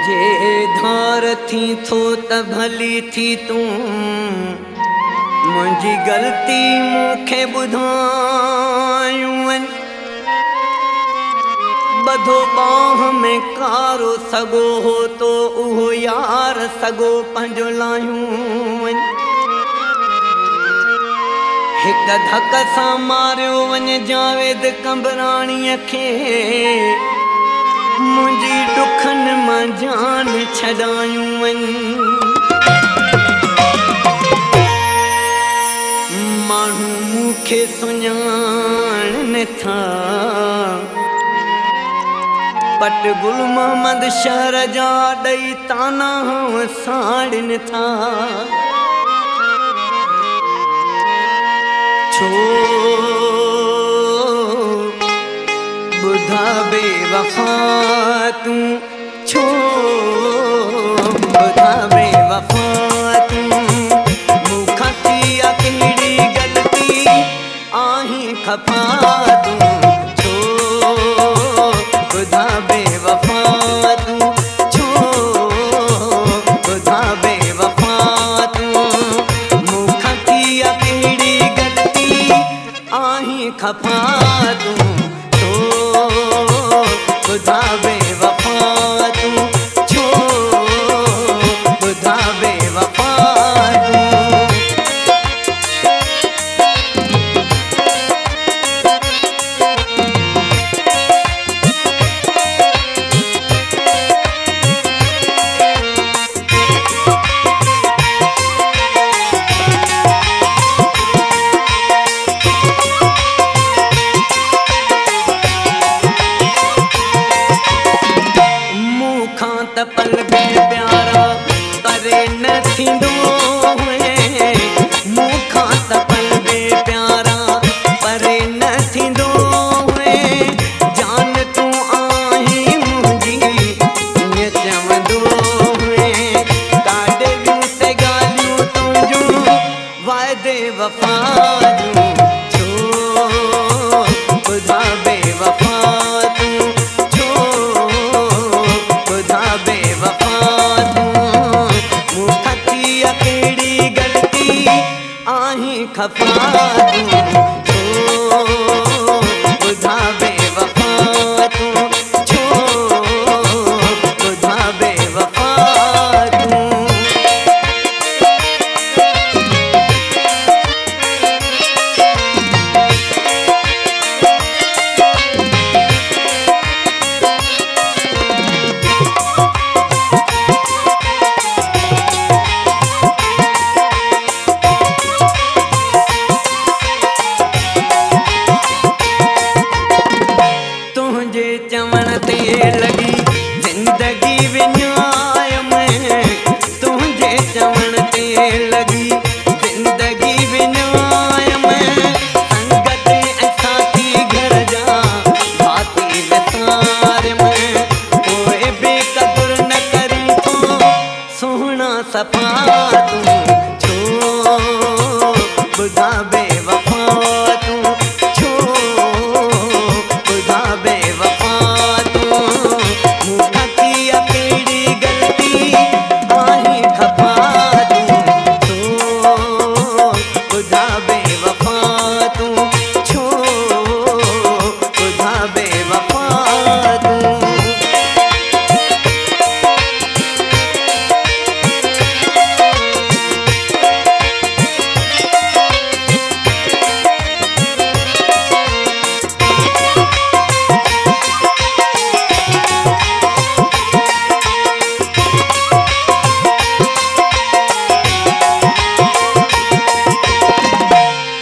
जे धार थी थो त भली थी तू मुझी गलती मुखे बुधायूं बधो बाह में कारो सगो हो तो उहो यार सगो पंजो लायूं एक धक सा मारियो वन जावेद कंबराणीअ खे मुझी दुखन मां जान छडायूं मानू मुखे सुञाण था पट गुल मोहम्मद शहर जा दई ताना साड़न था छो बुधा बेवफा तू छो बुधा बेवफा तू मुखा थी अकेड़ी गलती आही खफा तू छो बुधा बेवफा तू छो बुधा बेवफा तू मुखा थी अकेड़ी गलती आही खफा तू छो बुधा बेवफा तू छो बुधा बेवफा तू पल बे प्यारा परे न थींदो मुखां त पल बे प्यारा परे न थींदो जान तू आही मुंहिंजी ईअं चवंदो काॾे वियूं ते ॻाल्हियूं तुंहिंजूं वाइदे वफ़ा जूं छो ॿुधा बेवफ़ा तूं छो ॿुधा बेवफा तू मुखा थी अकेड़ी गलती आही खफा तू छो ॿुधा बेवफा तू छो ॿुधा बेवफा तू चवण ते लगी जिंदगी विञाय में तुझे चवण ते लगी जिंदगी विञाय में संगत ऐसा थी घर जा भाती विसार में कोई बेकदर न करी तो सोहना सफा तू छो ॿुधा बेवफा तू छो ॿुधा बेवफा मुखा थी अकेड़ी गलती आही खफा तू छो ॿुधा बेवफा तू छो ॿुधा बेवफा तू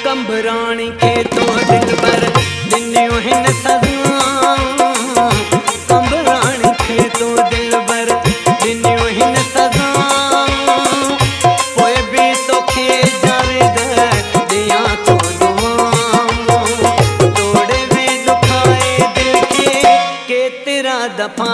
कंबराणी के तो दिल पर दिनियो हिन सजा कंबराणी के तो दिल पर दिनियो हिन सजा पोइ भी तोखे जावेद दियां तो दुआऊं तोड़े में दुखाए दिल के केतिरा दफ़ा